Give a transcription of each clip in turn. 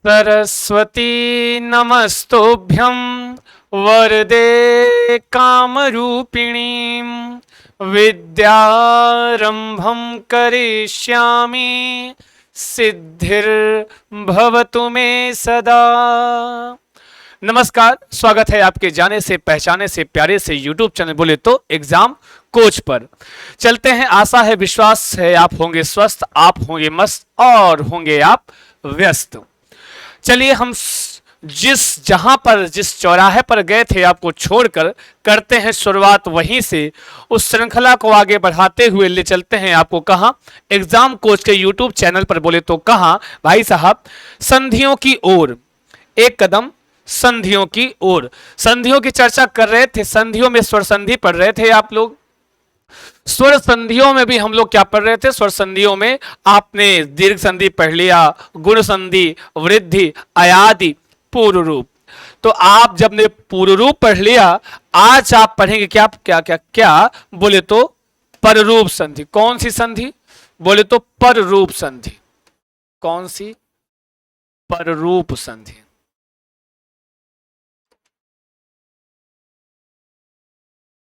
सरस्वती नमस्तुभ्यं वरदे कामरूपिणीं विद्यारंभं करिष्यामि सिद्धिर्भवतु मे सदा। नमस्कार, स्वागत है आपके जाने से पहचाने से प्यारे से YouTube चैनल बोले तो एग्जाम कोच पर। चलते हैं, आशा है विश्वास है आप होंगे स्वस्थ, आप होंगे मस्त और होंगे आप व्यस्त। चलिए हम जिस चौराहे पर गए थे आपको छोड़कर करते हैं शुरुआत वहीं से। उस श्रृंखला को आगे बढ़ाते हुए ले चलते हैं आपको कहां, एग्जाम कोच के YouTube चैनल पर बोले तो कहां भाई साहब, संधियों की ओर, एक कदम संधियों की ओर। संधियों की चर्चा कर रहे थे, संधियों में स्वर संधि पढ़ रहे थे आप लोग। स्वर संधियों में भी हम लोग क्या पढ़ रहे थे, स्वर संधियों में आपने दीर्घ संधि पढ़ लिया, गुण संधि, वृद्धि, अयादि, पूर्व रूप। तो आप जब ने पूर्व रूप पढ़ लिया, आज आप पढ़ेंगे क्या क्या क्या क्या बोले तो पररूप संधि। कौन सी संधि बोले तो पररूप संधि। कौन सी? पररूप संधि।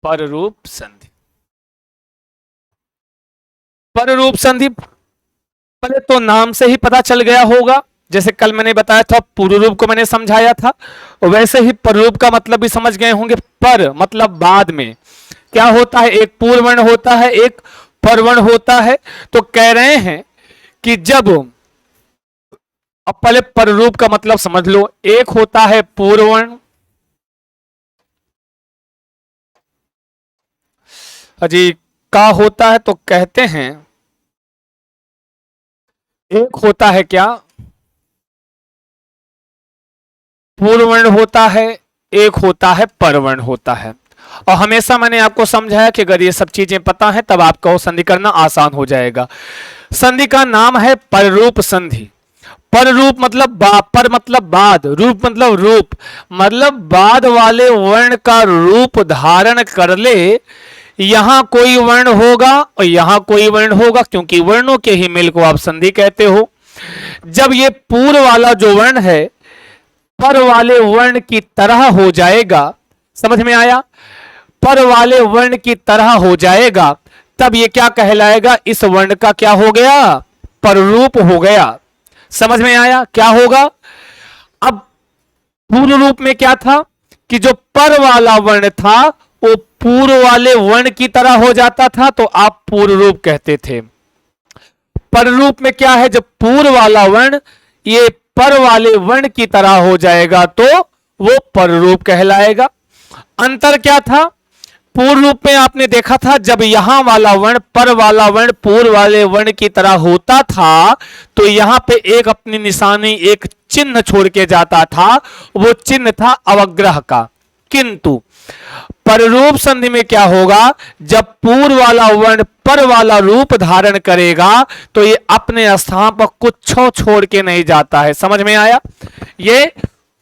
पररूप संधि। पररूप संधि पहले तो नाम से ही पता चल गया होगा, जैसे कल मैंने बताया था पूर्व रूप को मैंने समझाया था, वैसे ही पररूप का मतलब भी समझ गए होंगे। पर मतलब बाद में क्या होता है, एक पूर्ववर्ण होता है, एक परवर्ण होता है। तो कह रहे हैं कि जब, अब पहले पररूप का मतलब समझ लो, एक होता है पूर्ववर्ण, अजी का होता है तो कहते हैं एक होता है क्या, पूर्ववर्ण होता है, एक होता है परवर्ण होता है। और हमेशा मैंने आपको समझाया कि अगर ये सब चीजें पता है तब आपको संधि करना आसान हो जाएगा। संधि का नाम है पररूप संधि। पररूप मतलब पर मतलब बाद, रूप मतलब रूप, मतलब बाद वाले वर्ण का रूप धारण कर ले। यहां कोई वर्ण होगा और यहां कोई वर्ण होगा, क्योंकि वर्णों के ही मेल को आप संधि कहते हो। जब ये पूर्व वाला जो वर्ण है पर वाले वर्ण की तरह हो जाएगा, समझ में आया? पर वाले वर्ण की तरह हो जाएगा, तब ये क्या कहलाएगा, इस वर्ण का क्या हो गया, पररूप हो गया। समझ में आया क्या होगा? अब पूर्व रूप में क्या था कि जो पर वाला वर्ण था वो पूर्व वाले वर्ण की तरह हो जाता था, तो आप पूर्व रूप कहते थे। पर रूप में क्या है, जब पूर्व वाला वर्ण ये पर वाले वर्ण की तरह हो जाएगा तो वो पर रूप कहलाएगा। अंतर क्या था? पूर्व रूप में आपने देखा था जब यहां वाला वर्ण पर वाला वर्ण पूर्व वाले वर्ण की तरह होता था तो यहां पे एक अपनी निशानी, एक चिन्ह छोड़ के जाता था, वो चिन्ह था अवग्रह का। किंतु पररूप संधि में क्या होगा, जब पूर्व वाला वर्ण पर वाला रूप धारण करेगा तो ये अपने स्थान पर कुछ छोड़ के नहीं जाता है। समझ में आया? ये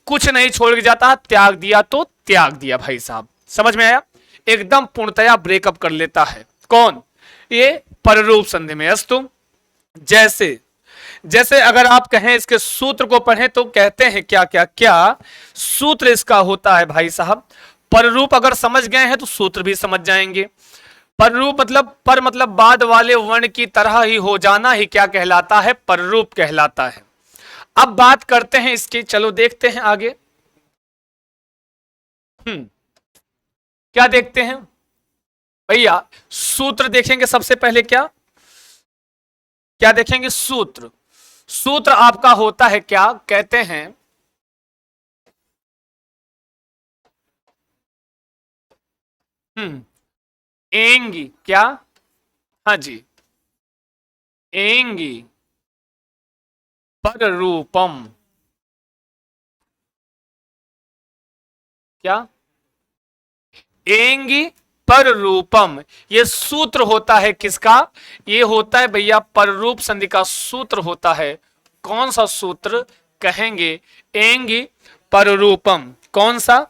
कुछ नहीं छोड़ के जाता, त्याग दिया तो त्याग दिया भाई साहब। समझ में आया? एकदम पूर्णतया ब्रेकअप कर लेता है। कौन? ये पररूप संधि में। अस्तु, जैसे जैसे अगर आप कहें इसके सूत्र को पढ़ें तो कहते हैं क्या क्या क्या सूत्र इसका होता है भाई साहब। पररूप अगर समझ गए हैं तो सूत्र भी समझ जाएंगे। पररूप मतलब पर मतलब बाद वाले वर्ण की तरह ही हो जाना ही क्या कहलाता है, पररूप कहलाता है। अब बात करते हैं इसकी, चलो देखते हैं आगे। क्या देखते हैं भैया? सूत्र देखेंगे सबसे पहले। क्या क्या देखेंगे? सूत्र। सूत्र आपका होता है क्या, कहते हैं एंगी। क्या? हाँ जी, एंगी पररूपम। क्या? एंगी पररूपम, ये सूत्र होता है किसका? ये होता है भैया पररूप संधि का सूत्र होता है। कौन सा सूत्र कहेंगे? एंगी पररूपम। कौन सा?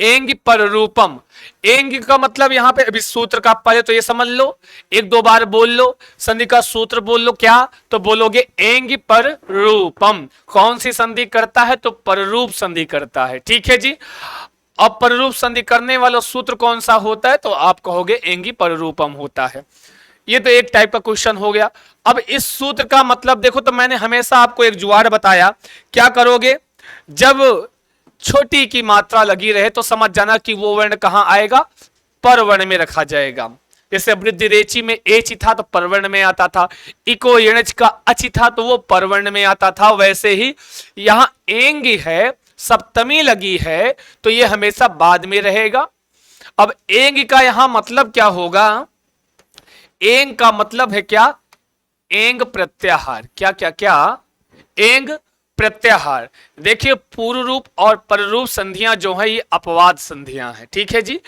एंग पर रूपम। एंग का मतलब यहां पे अभी सूत्र का पहले तो ये समझ लो, एक दो बार बोल लो, संधि का सूत्र बोल लो, क्या तो बोलोगे एंग पर रूपम। कौन सी संधि करता है तो पररूप संधि करता है, ठीक है जी। अब पररूप संधि करने वाला सूत्र कौन सा होता है तो आप कहोगे एंगी पररूपम होता है। ये तो एक टाइप का क्वेश्चन हो गया। अब इस सूत्र का मतलब देखो, तो मैंने हमेशा आपको एक जुगाड़ बताया, क्या करोगे जब छोटी की मात्रा लगी रहे तो समझ जाना कि वो वर्ण कहां आएगा, पर वर्ण में रखा जाएगा। जैसे वृद्धि रेची में एच था तो परवर्ण में आता था, इको यणच का अच था तो वो परवर्ण में आता था, वैसे ही यहां एंग है, सप्तमी लगी है तो ये हमेशा बाद में रहेगा। अब एंग का यहां मतलब क्या होगा, एंग का मतलब है क्या, एंग प्रत्याहार। क्या क्या क्या, एंग प्रत्याहार। देखिए पूर्व रूप और पररूप संधियां जो है ये अपवाद संधियां हैं, ठीक है जी।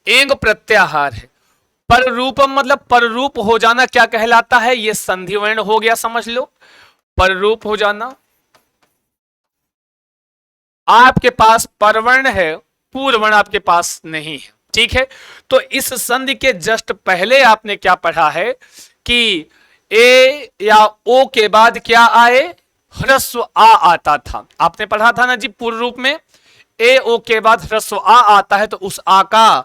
एंग प्रत्याहार है। पररूपम मतलब पररूप हो जाना क्या कहलाता है, ये संधि वर्ण हो गया, समझ लो। पररूप हो जाना, आपके पास परवर्ण है, पूर्ववर्ण आपके पास नहीं है, ठीक है। तो इस संधि के जस्ट पहले आपने क्या पढ़ा है कि ए या ओ के बाद क्या आए, ह्रस्व आ आता था, आपने पढ़ा था ना जी पूर्व रूप में। ए ओ के बाद ह्रस्व आ आता है तो उस आ का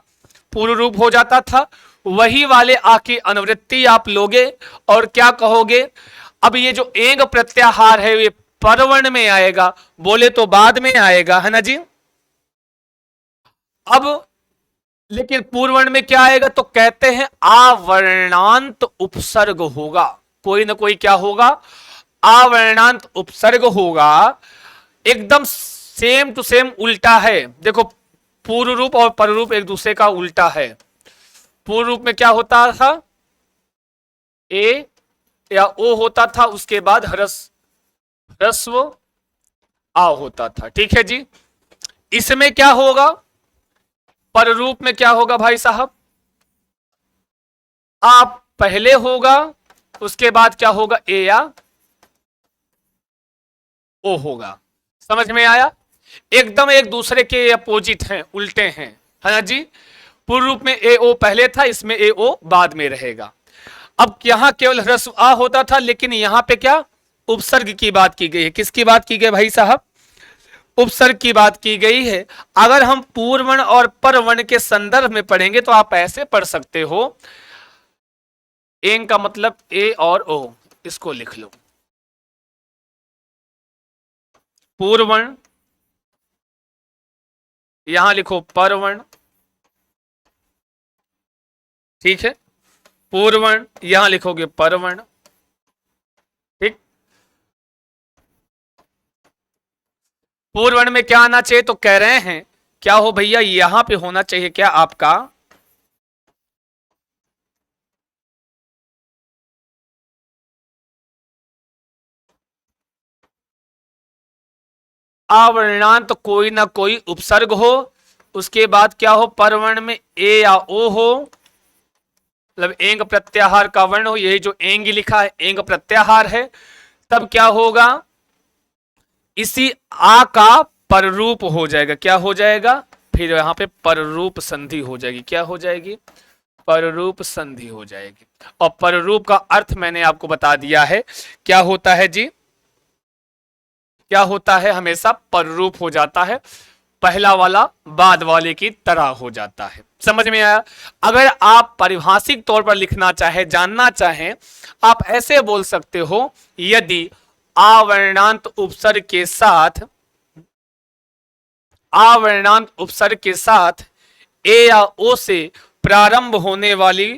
पूर्व रूप हो जाता था। वही वाले आ की अनुवृत्ति आप लोगे और क्या कहोगे, अब ये जो एंग प्रत्याहार है ये परवर्ण में आएगा, बोले तो बाद में आएगा, है ना जी। अब लेकिन पूर्ववर्ण में क्या आएगा तो कहते हैं आवर्णांत उपसर्ग होगा, कोई ना कोई क्या होगा, आवर्णांत उपसर्ग होगा। एकदम सेम टू सेम उल्टा है, देखो पूर्व रूप और पर रूप एक दूसरे का उल्टा है। पूर्व रूप में क्या होता था, ए या ओ होता था, उसके बाद ह्रस्व आ होता था, ठीक है जी। इसमें क्या होगा, पर रूप में क्या होगा भाई साहब, आप पहले होगा, उसके बाद क्या होगा ए या ओ होगा। समझ में आया, एकदम एक दूसरे के अपोजिट हैं, उल्टे हैं, है ना जी। पूर्व रूप में ए ओ पहले था, इसमें ए ओ बाद में रहेगा। अब यहां केवल ह्रस्व आ होता था, लेकिन यहां पे क्या उपसर्ग की बात की गई है, किसकी बात की गई भाई साहब, उपसर्ग की बात की गई है। अगर हम पूर्ववर्ण और परवर्ण के संदर्भ में पढ़ेंगे तो आप ऐसे पढ़ सकते हो, एंग का मतलब ए और ओ, इसको लिख लो, पूर्ववर्ण यहां लिखो परवर्ण, ठीक है। पूर्ववर्ण यहां लिखोगे परवर्ण, ठीक। पूर्ववर्ण में क्या आना चाहिए तो कह रहे हैं क्या हो भैया, यहां पे होना चाहिए क्या आपका अवर्णांत, कोई ना कोई उपसर्ग हो, उसके बाद क्या हो परवर्ण में ए या ओ हो, मतलब एंग प्रत्याहार का वर्ण हो, यही जो एंग लिखा है एंग प्रत्याहार है। तब क्या होगा, इसी आ का पररूप हो जाएगा, क्या हो जाएगा, फिर यहां पे पररूप संधि हो जाएगी, क्या हो जाएगी, पररूप संधि हो जाएगी। और पररूप का अर्थ मैंने आपको बता दिया है, क्या होता है जी, क्या होता है, हमेशा पररूप हो जाता है, पहला वाला बाद वाले की तरह हो जाता है। समझ में आया। अगर आप परिभाषिक तौर पर लिखना चाहे, जानना चाहें, आप ऐसे बोल सकते हो, यदि आवर्णांत उपसर्ग के साथ, आवर्णांत उपसर्ग के साथ ए या ओ से प्रारंभ होने वाली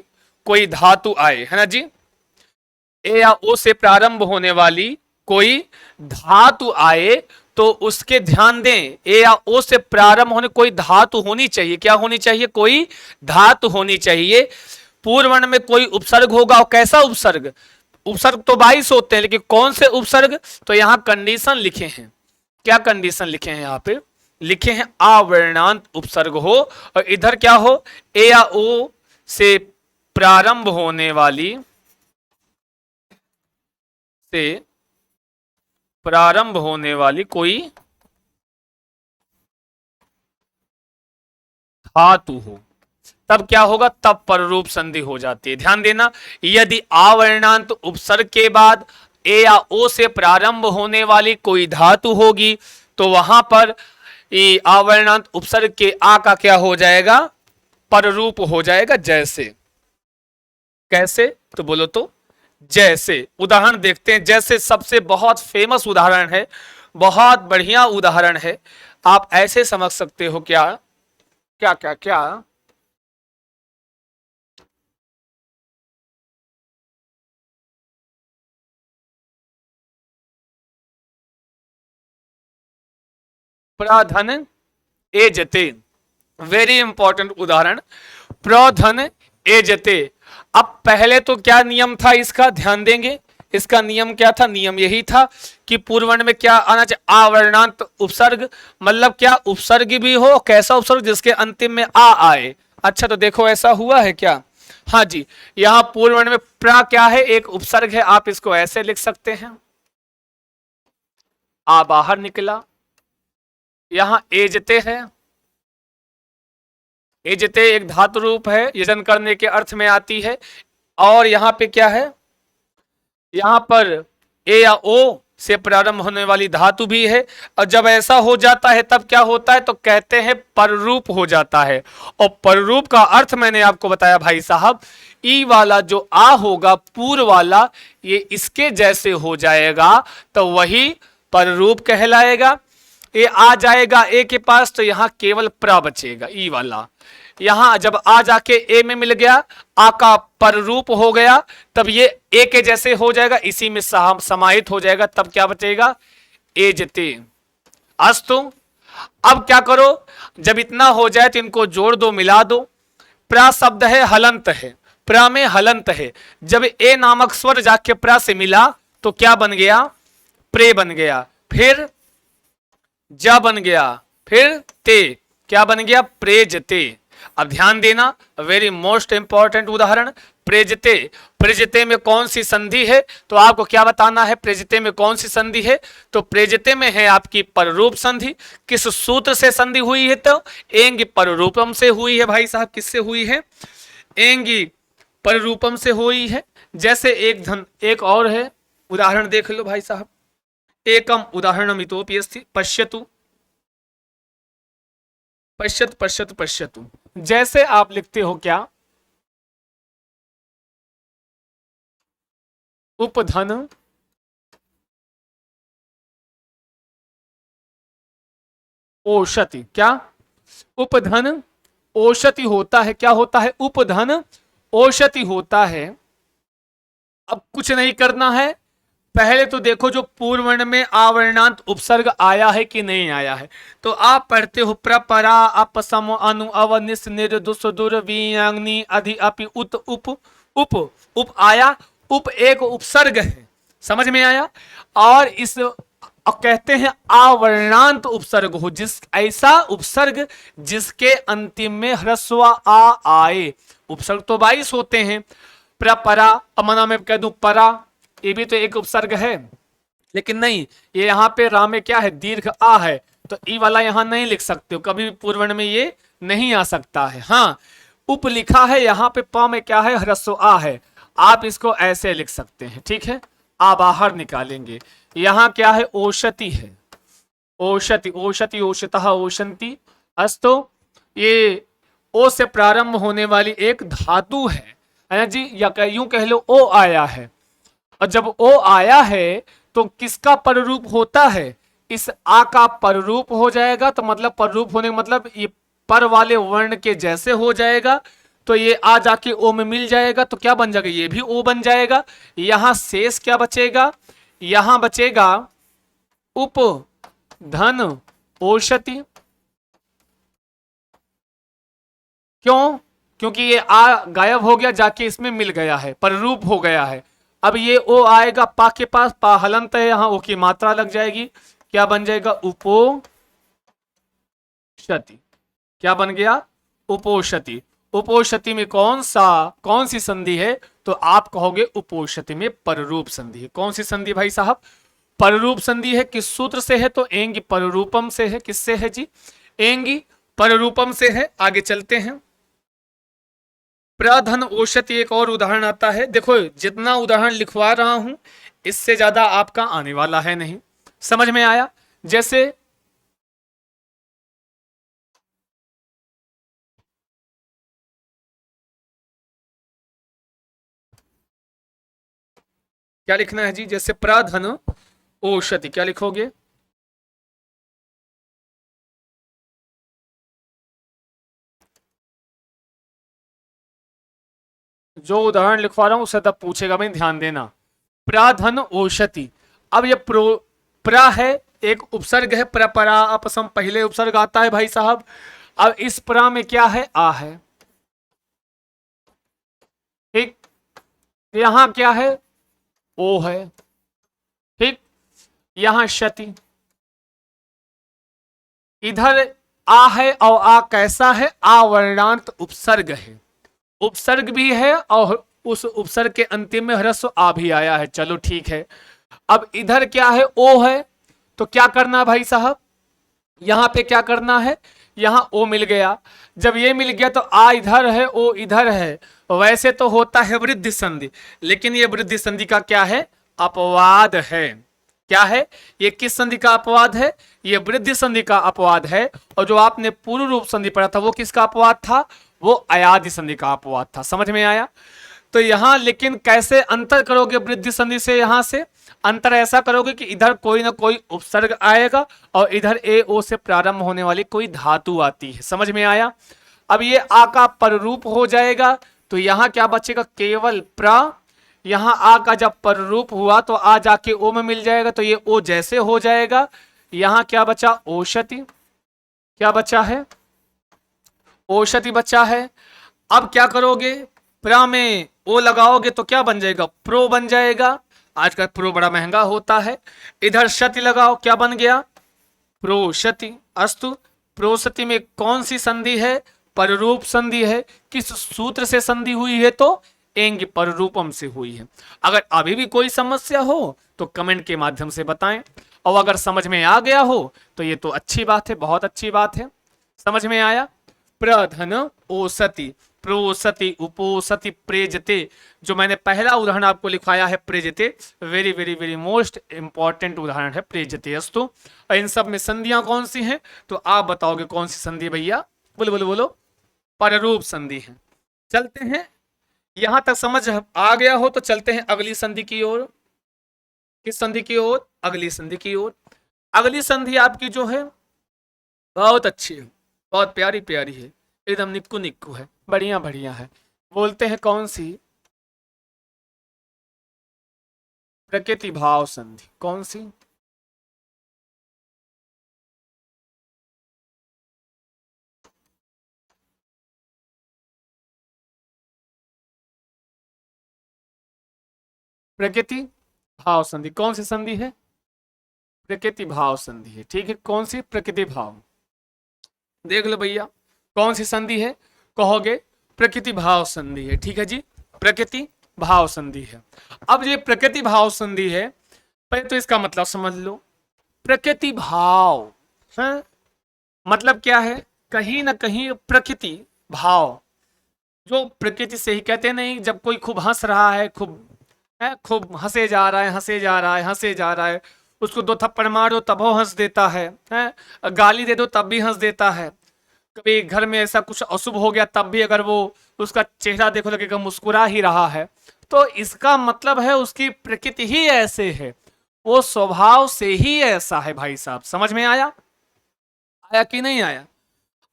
कोई धातु आए, है ना जी, ए या ओ से प्रारंभ होने वाली कोई धातु आए तो उसके ध्यान दें, ए या ओ से प्रारंभ होने कोई धातु होनी चाहिए, क्या होनी चाहिए, कोई धातु होनी चाहिए। पूर्ववर्ण में कोई उपसर्ग होगा, और कैसा उपसर्ग, उपसर्ग तो 22 होते हैं, लेकिन कौन से उपसर्ग, तो यहां कंडीशन लिखे हैं, क्या कंडीशन लिखे हैं, यहां पे लिखे हैं अवर्णांत उपसर्ग हो, और इधर क्या हो, ए या ओ से प्रारंभ होने वाली, से प्रारंभ होने वाली कोई धातु हो तब क्या होगा, तब पररूप संधि हो जाती है। ध्यान देना, यदि आवर्णांत उपसर्ग के बाद ए या ओ से प्रारंभ होने वाली कोई धातु होगी तो वहां पर ये आवर्णांत उपसर्ग के आ का क्या हो जाएगा, पररूप हो जाएगा। जैसे, कैसे तो बोलो तो जैसे। उदाहरण देखते हैं, जैसे सबसे बहुत फेमस उदाहरण है, बहुत बढ़िया उदाहरण है। आप ऐसे समझ सकते हो, क्या क्या क्या क्या प्रधन एजते, वेरी इंपॉर्टेंट उदाहरण, प्रधन एजते। अब पहले तो क्या नियम था इसका, ध्यान देंगे। इसका नियम क्या था, नियम यही था कि पूर्ववर्ण में क्या आना चाहिए, आवर्णांत उपसर्ग। मतलब क्या, उपसर्ग भी हो, कैसा उपसर्ग, जिसके अंतिम में आ आए। अच्छा तो देखो ऐसा हुआ है क्या, हाँ जी, यहां पूर्ववर्ण में प्रा क्या है, एक उपसर्ग है। आप इसको ऐसे लिख सकते हैं, आ बाहर निकला। यहां एजते है, एजते एक धातु रूप है, यजन करने के अर्थ में आती है। और यहां पे क्या है, यहां पर ए या ओ से प्रारंभ होने वाली धातु भी है। और जब ऐसा हो जाता है तब क्या होता है, तो कहते हैं पररूप हो जाता है। और पररूप का अर्थ मैंने आपको बताया भाई साहब, ई वाला जो आ होगा पूर्व वाला, ये इसके जैसे हो जाएगा तो वही पररूप कहलाएगा। ए आ जाएगा ए के पास तो यहां केवल प्र बचेगा, ई वाला। यहां जब आ जाके ए में मिल गया, आ का पररूप हो गया, तब ये ए के जैसे हो जाएगा, इसी में समाहित हो जाएगा, तब क्या बचेगा, एजते। अस्तु, अब क्या करो, जब इतना हो जाए तो इनको जोड़ दो, मिला दो। प्रा शब्द है, हलंत है, प्रा में हलंत है। जब ए नामक स्वर जाके प्रा से मिला तो क्या बन गया, प्रे बन गया। फिर जा बन गया, फिर ते, क्या बन गया, प्रेजते। अब ध्यान देना, वेरी मोस्ट इंपॉर्टेंट उदाहरण, प्रेजते। प्रेजते में कौन सी संधि है, तो आपको क्या बताना है, प्रेजते में कौन सी संधि है, तो प्रेजते में है आपकी पररूप संधि। किस सूत्र से संधि हुई है, तो एंग पररूपम से हुई है भाई साहब। किससे हुई है, एंगी पररूपम से हुई है। जैसे एक और है उदाहरण देख लो भाई साहब, एकम उदाहरणम इतोपि अस्ति, पश्यतु पश्यतु पश्यतु पश्यतु। जैसे आप लिखते हो क्या, उपधन ओषति, क्या उपधन ओषति होता है, क्या होता है, उपधन ओषति होता है। अब कुछ नहीं करना है, पहले तो देखो जो पूर्ववर्ण में आवर्णांत उपसर्ग आया है कि नहीं आया है। तो आप पढ़ते हो प्रपरा अपसम अनु अवनिस निर दुस दुर वियांगनी अधि अपि उत उप उप उप आया। उप एक उपसर्ग है, समझ में आया। और इस कहते हैं आवर्णांत उपसर्ग हो, जिस ऐसा उपसर्ग जिसके अंतिम में ह्रस्व आ आए। उपसर्ग तो 22 होते हैं, प्रपरा, अमना में कह दूं परा, ये भी तो एक उपसर्ग है, लेकिन नहीं, ये यहाँ पे रा में क्या है, दीर्घ आ है, तो ई वाला यहां नहीं लिख सकते हो, कभी भी पूर्ववर्ण में ये नहीं आ सकता है। हाँ, उप लिखा है, यहाँ पे प में क्या है, ह्रस्व आ है, आप इसको ऐसे लिख सकते हैं, ठीक है। आ बाहर निकालेंगे, यहाँ क्या है, ओषति है, ओषति ओषति ओषतः ओषंती। अस्तु, ये ओ से प्रारंभ होने वाली एक धातु है ना जी, या यूं कह लो ओ आया है। और जब ओ आया है तो किसका पररूप होता है, इस आ का पररूप हो जाएगा। तो मतलब पररूप होने का मतलब ये पर वाले वर्ण के जैसे हो जाएगा, तो ये आ जाके ओ में मिल जाएगा, तो क्या बन जाएगा, ये भी ओ बन जाएगा। यहां शेष क्या बचेगा, यहां बचेगा उप धन ओषति। क्यों, क्योंकि ये आ गायब हो गया, जाके इसमें मिल गया है, पररूप हो गया है। अब ये ओ आएगा पा के पास, पा हलंत है, यहां ओ की मात्रा लग जाएगी, क्या बन जाएगा, उपोषति। क्या बन गया, उपोषति। उपोषति में कौन सी संधि है, तो आप कहोगे उपोषति में पररूप संधि है। कौन सी संधि भाई साहब, पररूप संधि है। किस सूत्र से है, तो एंगी पररूपम से है। किससे है जी, एंगी पर रूपम से है। आगे चलते हैं। प्रधन औषधि एक और उदाहरण आता है। देखो जितना उदाहरण लिखवा रहा हूं इससे ज्यादा आपका आने वाला है नहीं। समझ में आया? जैसे क्या लिखना है जी? जैसे प्रधन औषधि क्या लिखोगे? जो उदाहरण लिखवा रहा हूं उससे तब पूछेगा, भाई ध्यान देना। प्राधन औषधि। अब ये प्रा है, एक उपसर्ग है, प्रपरा अपसम पहले उपसर्ग आता है भाई साहब। अब इस प्रा में क्या है? आ है। ठीक। यहां क्या है? ओ है। ठीक। यहां क्षति। इधर आ है और आ कैसा है? आवर्णांत उपसर्ग है। उपसर्ग भी है और उस उपसर्ग के अंतिम में ह्रस्व आ भी आया है। चलो ठीक है। अब इधर क्या है? ओ है। तो क्या करना भाई साहब? यहां पे क्या करना है? यहां ओ मिल गया। जब ये मिल गया तो आ इधर है, ओ इधर है। वैसे तो होता है वृद्धि संधि, लेकिन ये वृद्धि संधि का क्या है? अपवाद है। क्या है? ये किस संधि का अपवाद है? ये वृद्धि संधि का अपवाद है। और जो आपने पूर्व रूप संधि पढ़ा था वो किसका अपवाद था? वो अयादि संधि का अपवाद था। समझ में आया? तो यहां लेकिन कैसे अंतर करोगे वृद्धि संधि से? यहां से अंतर ऐसा करोगे कि इधर कोई ना कोई उपसर्ग आएगा और इधर ए ओ से प्रारंभ होने वाली कोई धातु आती है। समझ में आया? अब ये आ का पररूप हो जाएगा तो यहां क्या बचेगा? केवल प्रा। यहां आ का जब पररूप हुआ तो आ जाके ओ में मिल जाएगा तो ये ओ जैसे हो जाएगा। यहां क्या बचा? औषधि। क्या बचा है? औषधि बचा है। अब क्या करोगे? प्रा में ओ लगाओगे तो क्या बन जाएगा? प्रो बन जाएगा। आजकल प्रो बड़ा महंगा होता है। इधर क्षति लगाओ, क्या बन गया? प्रोशति। अस्तु। प्रोशति में कौन सी संधि है? पररूप संधि है। किस सूत्र से संधि हुई है? तो एंग पररूपम से हुई है। अगर अभी भी कोई समस्या हो तो कमेंट के माध्यम से बताएं, और अगर समझ में आ गया हो तो ये तो अच्छी बात है, बहुत अच्छी बात है। समझ में आया? प्रधन ओसति, प्रोसति, उपोसति, प्रेजते। जो मैंने पहला उदाहरण आपको लिखवाया है प्रेजते, very very very most important उदाहरण है प्रेजते। अस्तु। और इन सब में संधियां कौन सी हैं? तो आप बताओगे कौन सी संधि भैया? बोलो बोलो बोलो। पररूप संधि है। चलते हैं। यहां तक समझ आ गया हो तो चलते हैं अगली संधि की ओर। किस संधि की ओर? अगली संधि की ओर। अगली संधि आपकी जो है बहुत अच्छी है, बहुत प्यारी प्यारी है, एकदम निक्कू निक्कू है, बढ़िया बढ़िया है। बोलते हैं कौन सी? प्रकृति भाव संधि। कौन सी? प्रकृति भाव संधि। कौन सी संधि है? प्रकृति भाव संधि है। ठीक है, कौन सी? प्रकृति भाव। देख लो भैया कौन सी संधि है? कहोगे प्रकृति भाव संधि है। ठीक है जी, प्रकृति भाव संधि है। अब ये प्रकृति भाव संधि है, पहले तो इसका मतलब समझ लो। प्रकृति भाव है मतलब क्या है? कहीं ना कहीं प्रकृति भाव, जो प्रकृति से ही कहते नहीं, जब कोई खूब हंस रहा है, खूब हंसे जा रहा है, हंसे जा रहा है, हंसे जा रहा है, उसको दो थप्पड़ मारो तब वो हंस देता है, गाली दे दो तब भी हंस देता है। कभी घर में ऐसा कुछ अशुभ हो गया तब भी अगर वो उसका चेहरा देखो लगेगा मुस्कुरा ही रहा है। तो इसका मतलब है उसकी प्रकृति ही ऐसे है, वो स्वभाव से ही ऐसा है। भाई साहब समझ में आया? आया कि नहीं आया?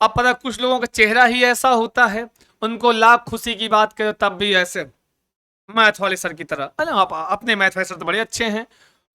अब पता कुछ लोगों का चेहरा ही ऐसा होता है, उनको लाख खुशी की बात करो तब भी ऐसे मैथ वाले सर की तरह। अरे आप अपने मैथ वाले सर तो बड़े अच्छे हैं,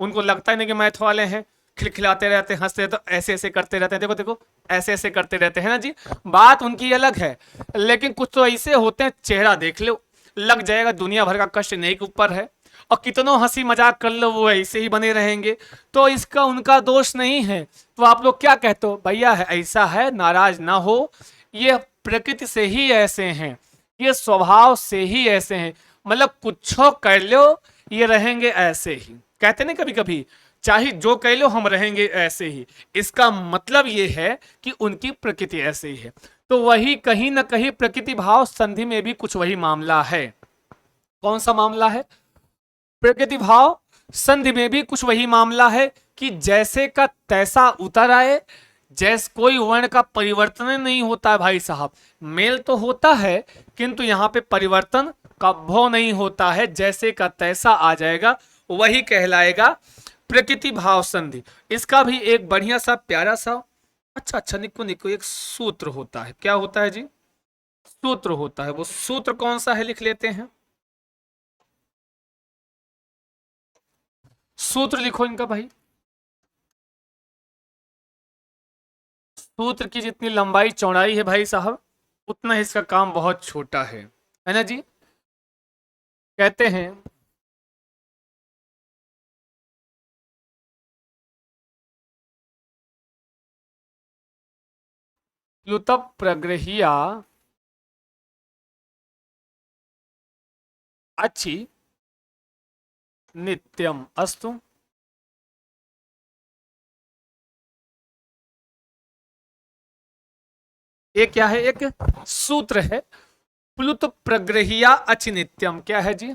उनको लगता ही नहीं कि मैथ वाले हैं, खिलखिलाते रहते, हंसते रहते, ऐसे ऐसे करते रहते हैं, देखो देखो ऐसे ऐसे करते रहते हैं ना जी। बात उनकी अलग है, लेकिन कुछ तो ऐसे होते हैं चेहरा देख लो लग जाएगा दुनिया भर का कष्ट नहीं के ऊपर है, और कितनों हंसी मजाक कर लो वो ऐसे ही बने रहेंगे। तो इसका उनका दोष नहीं है। तो आप लोग क्या कहते हो? भैया है ऐसा है, नाराज ना हो, ये प्रकृति से ही ऐसे हैं, ये स्वभाव से ही ऐसे हैं, मतलब कुछ कर लो ये रहेंगे ऐसे ही। कहते नहीं कभी कभी चाहे जो कह लो हम रहेंगे ऐसे ही। इसका मतलब ये है कि उनकी प्रकृति ऐसे ही है। तो वही कहीं ना कहीं प्रकृति भाव संधि में भी कुछ वही मामला है। कौन सा मामला है? प्रकृति भाव संधि में भी कुछ वही मामला है कि जैसे का तैसा उतर आए। जैसे कोई वर्ण का परिवर्तन नहीं होता है भाई साहब, मेल तो होता है किंतु यहां पे परिवर्तन कभो नहीं होता है, जैसे का तैसा आ जाएगा वही कहलाएगा प्रकृति भाव संधि। इसका भी एक बढ़िया सा प्यारा सा अच्छा निको निको एक सूत्र होता है। क्या होता है जी? सूत्र होता है। वो सूत्र कौन सा है लिख लेते हैं। सूत्र लिखो इनका भाई। सूत्र की जितनी लंबाई चौड़ाई है भाई साहब, उतना ही इसका काम बहुत छोटा है ना जी? कहते हैं प्लुत प्रग्रहिया अच्छी नित्यम अस्तु। ये क्या है? एक सूत्र है। प्लुत प्रग्रहिया अचिनित्यम क्या है जी?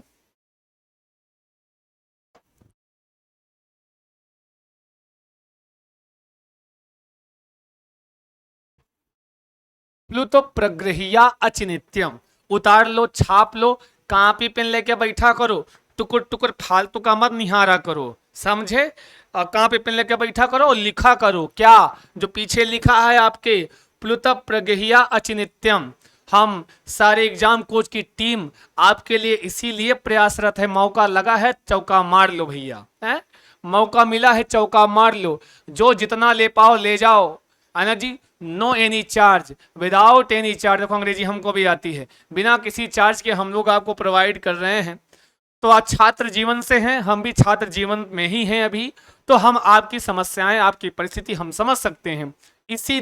प्लुत प्रग्रहिया अचिनित्यम। उतार लो, छाप लो, कापी पेन लेके बैठा करो, टुकुर टुकुर फालतू का मत निहारा करो, समझे? और कापी पेन लेके बैठा करो और लिखा करो। क्या? जो पीछे लिखा है आपके, प्लुत प्रग्रहिया अचिनित्यम। हम सारे एग्जाम कोच की टीम आपके लिए इसीलिए प्रयासरत है। मौका लगा है, चौका मार लो भैया, है? मौका मिला है, चौका मार लो। जो जितना ले पाओ ले जाओ, है ना जी? No any charge, without any charge. देखो अंग्रेजी हमको भी आती है। बिना किसी चार्ज के हम लोग आपको प्रोवाइड कर रहे हैं। तो आज छात्र जीवन से हैं, हम भी छात्र जीवन में ही हैं अभी। तो हम आपकी समस्याएं, आपकी परिस्थिति हम समझ सकते हैं। इसी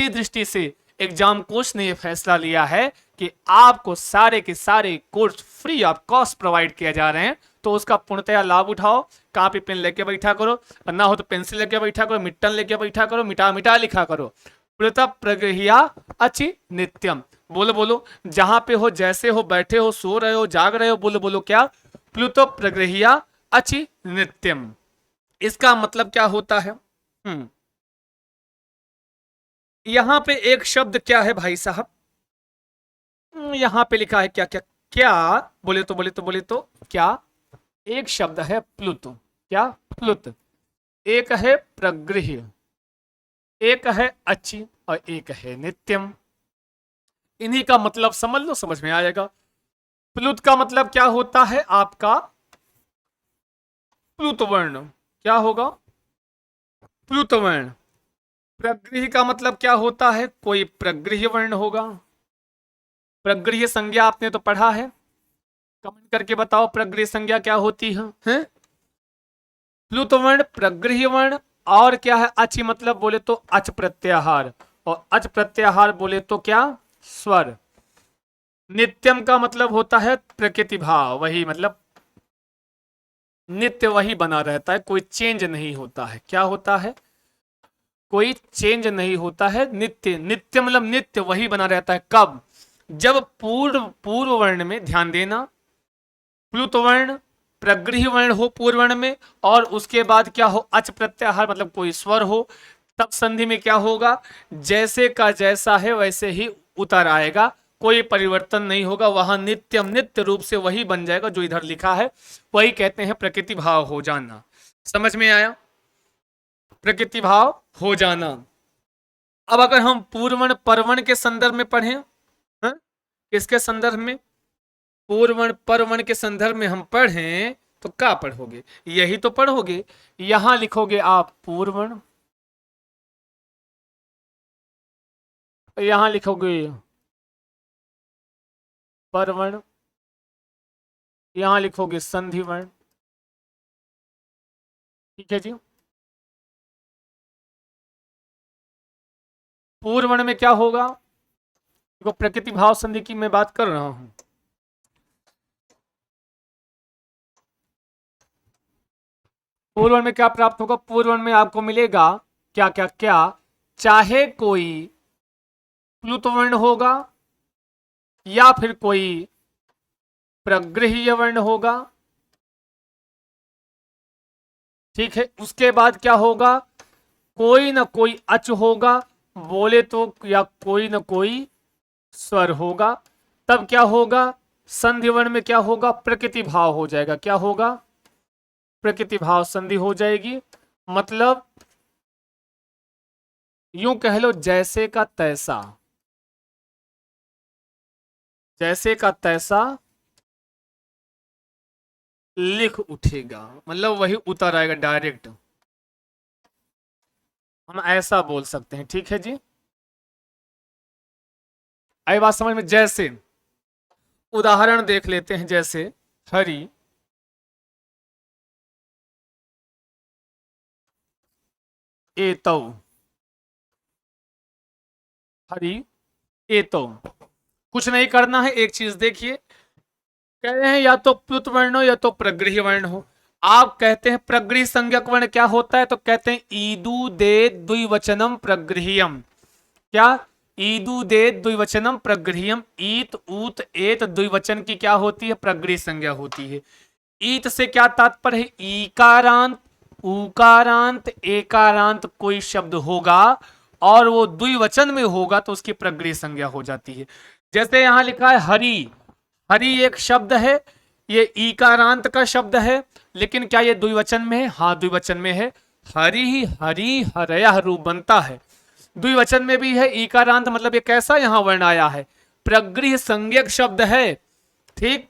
दृष्टि से एग्जाम कोच ने यह फैसला लिया है कि आपको सारे के सारे course free of cost provide किए जा रहे हैं। तो उसका पूर्णतया लाभ उठाओ। कापी पेन लेके बैठा करो, ना हो तो पेंसिल लेके बैठा करो, मिट्टन लेके बैठा करो, मिटा मिटा लिखा करो। प्लुत प्रग्रहिया अच्छी नित्यम। बोलो बोलो, जहां पे हो, जैसे हो, बैठे हो, सो रहे हो, जाग रहे हो, बोलो बोलो क्या? प्लुत प्रग्रहिया अच्छी नित्यम। इसका मतलब क्या होता है? यहां पे एक शब्द क्या है भाई साहब? यहां पे लिखा है क्या क्या क्या? बोले तो क्या? एक शब्द है प्लुत। क्या? प्लुत। एक है प्रगृह्य, एक है अच्छी, और एक है नित्यम। इन्हीं का मतलब समझ लो, समझ में आएगा। प्लुत का मतलब क्या होता है आपका? प्लुत वर्ण। क्या होगा? प्लुत वर्ण। प्रगृह्य का मतलब क्या होता है? कोई प्रगृह्य वर्ण होगा। प्रगृह्य संज्ञा आपने तो पढ़ा है। कमेंट करके बताओ प्रगृह्य संज्ञा क्या होती है, हैं? प्लुत वर्ण, प्रगृह्य वर्ण, और क्या है? अच्छी मतलब बोले तो अच प्रत्याहार, और अच प्रत्याहार बोले तो क्या? स्वर। नित्यम का मतलब होता है प्रकृति भाव, वही मतलब नित्य वही बना रहता है, कोई चेंज नहीं होता है। क्या होता है? कोई चेंज नहीं होता है। नित्य, नित्य मतलब नित्य वही बना रहता है। कब? जब पूर्व वर्ण में, ध्यान देना, प्लुत वर्ण प्रगृह्य वर्ण हो पूर्व वर्ण में, और उसके बाद क्या हो? अच प्रत्याहार मतलब कोई स्वर हो, तब संधि में क्या होगा? जैसे का जैसा है वैसे ही उतर आएगा, कोई परिवर्तन नहीं होगा। वहां नित्यम, नित्य रूप से वही बन जाएगा जो इधर लिखा है। वही कहते हैं प्रकृति भाव हो जाना। समझ में आया? प्रकृति भाव हो जाना। अब अगर हम पूर्वण परवण के संदर्भ में पढ़ें, हाँ? किसके संदर्भ में? पूर्वण परवण के संदर्भ में हम पढ़ें तो क्या पढ़ोगे? यही तो पढ़ोगे। यहां लिखोगे आप पूर्वण, यहां लिखोगे परवण, यहां लिखोगे संधिवर्ण। ठीक है जी। पूर्वण में क्या होगा? देखो प्रकृति भाव संधि की मैं बात कर रहा हूं। पूर्ववर्ण में क्या प्राप्त होगा? पूर्ववर्ण में आपको मिलेगा क्या क्या क्या, चाहे कोई प्लुत वर्ण होगा या फिर कोई प्रगृह्य वर्ण होगा, ठीक है। उसके बाद क्या होगा? कोई ना कोई अच होगा, बोले तो, या कोई ना कोई स्वर होगा। तब क्या होगा? संधि वर्ण में क्या होगा? प्रकृति भाव हो जाएगा। क्या होगा? प्रकृति भाव संधि हो जाएगी। मतलब यूं कह लो, जैसे का तैसा, जैसे का तैसा लिख उठेगा, मतलब वही उतर आएगा डायरेक्ट, हम ऐसा बोल सकते हैं, ठीक है जी। आई बात समझ में? जैसे उदाहरण देख लेते हैं, जैसे हरि एतौ, हरि एतौ। कुछ नहीं करना है, एक चीज देखिए, कह रहे हैं या तो प्लुत वर्ण हो या तो प्रगृह्य वर्ण हो। आप कहते हैं प्रगृह्य संज्ञक वर्ण क्या होता है, तो कहते हैं ईदु दे द्विवचनम प्रगृह्यम। क्या? ईदु दे द्विवचनम प्रगृह्यम। ईत ऊत एत द्विवचन की क्या होती है? प्रगृह्य संज्ञा होती है। ईत से क्या तात्पर्य है? ईकारांत उकारांत एकारांत कोई शब्द होगा और वो द्विवचन में होगा तो उसकी प्रगृह्य संज्ञा हो जाती है। जैसे यहां लिखा है हरि, हरि एक शब्द है, ये ईकारांत का शब्द है, लेकिन क्या ये द्विवचन में है? हाँ, द्विवचन में है। हरि ही हरि हरयः रूप बनता है, द्विवचन में भी है ईकारांत, मतलब ये कैसा यहां वर्ण आया है? प्रगृह्य संज्ञक शब्द है, ठीक।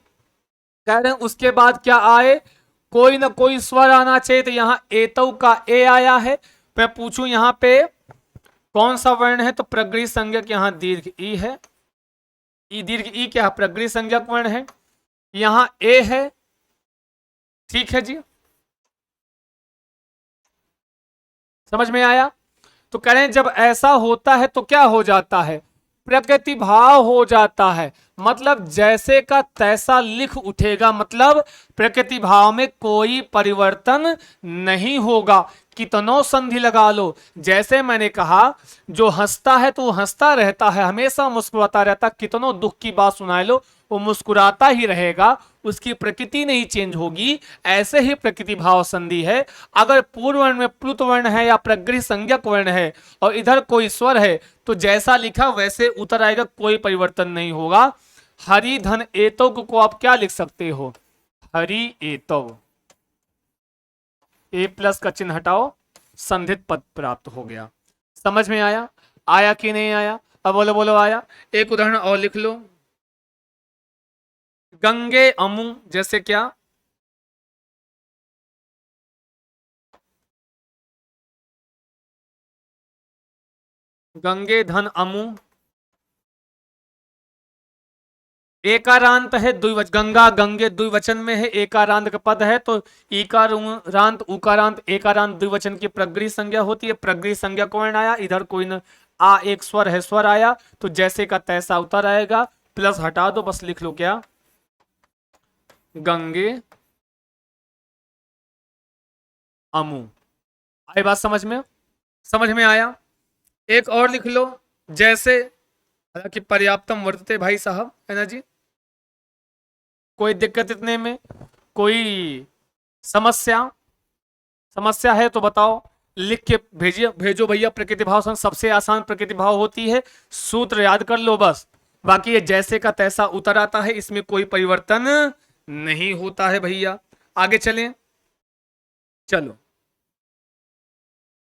कह रहे हैं उसके बाद क्या आए? कोई ना कोई स्वर आना चाहिए, तो यहां एतौ का ए आया है। मैं पूछूं यहां पे कौन सा वर्ण है, तो प्रगृह्य संज्ञक यहां दीर्घ ई है। ई दीर्घ ई क्या? प्रगृह्य संज्ञक वर्ण है। यहां ए है, ठीक है जी, समझ में आया? तो कह रहे हैं जब ऐसा होता है तो क्या हो जाता है? प्रकृति भाव हो जाता है, मतलब जैसे का तैसा लिख उठेगा, मतलब प्रकृति भाव में कोई परिवर्तन नहीं होगा। कितनों संधि लगा लो, जैसे मैंने कहा, जो हंसता है तो वो हंसता रहता है, हमेशा मुस्कुराता रहता, कितनों दुख की बात सुनाए लो वो मुस्कुराता ही रहेगा, उसकी प्रकृति नहीं चेंज होगी। ऐसे ही प्रकृति भाव संधि है। अगर पूर्व वर्ण में प्लुत वर्ण है या प्रगृह्य संज्ञक वर्ण है और इधर कोई स्वर है, तो जैसा लिखा वैसे उतर आएगा, कोई परिवर्तन नहीं होगा। हरि धन एतौ को आप क्या लिख सकते हो? हरि एतौ, ए प्लस का चिन्ह हटाओ, संधित पद प्राप्त हो गया। समझ में आया? आया कि नहीं आया? अब बोलो बोलो आया। एक उदाहरण और लिख लो, गंगे अमु, जैसे क्या? गंगे धन अमु, एकारांत है, द्विवचन, गंगा गंगे द्विवचन में है, एकारांत का पद है, तो इकारांत उकारांत एकारांत द्विवचन की प्रगृह्य संज्ञा होती है। प्रगृह्य संज्ञा कौन आया? इधर कोई न आ, एक स्वर है, स्वर आया तो जैसे का तैसा उतर आएगा। प्लस हटा दो, बस लिख लो क्या? गंगे अमु। आई बात समझ में? समझ में आया? एक और लिख लो, जैसे, हालांकि पर्याप्तम वर्तते भाई साहब, है ना जी? कोई दिक्कत इतने में? कोई समस्या? समस्या है तो बताओ, लिख के भेजिए, भेजो भैया। प्रकृति भाव सबसे आसान प्रकृति भाव होती है, सूत्र याद कर लो बस। बाकी ये जैसे का तैसा उतर आता है, इसमें कोई परिवर्तन नहीं होता है भैया। आगे चलें, चलो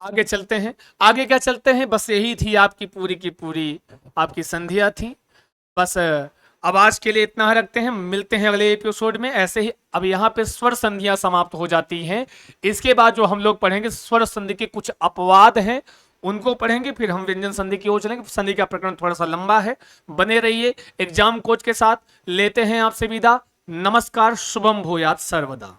आगे चलते हैं। आगे क्या चलते हैं, बस यही थी आपकी पूरी की पूरी आपकी संधियां थी। बस अब आज के लिए इतना रखते हैं, मिलते हैं अगले एपिसोड में। ऐसे ही अब यहाँ पे स्वर संधियां समाप्त हो जाती हैं। इसके बाद जो हम लोग पढ़ेंगे, स्वर संधि के कुछ अपवाद हैं उनको पढ़ेंगे, फिर हम व्यंजन संधि की ओर चलेंगे। संधि का प्रकरण थोड़ा सा लंबा है, बने रहिए। एग्जाम कोच के साथ लेते हैं आपसे विदा। नमस्कार, शुभम भूयात सर्वदा।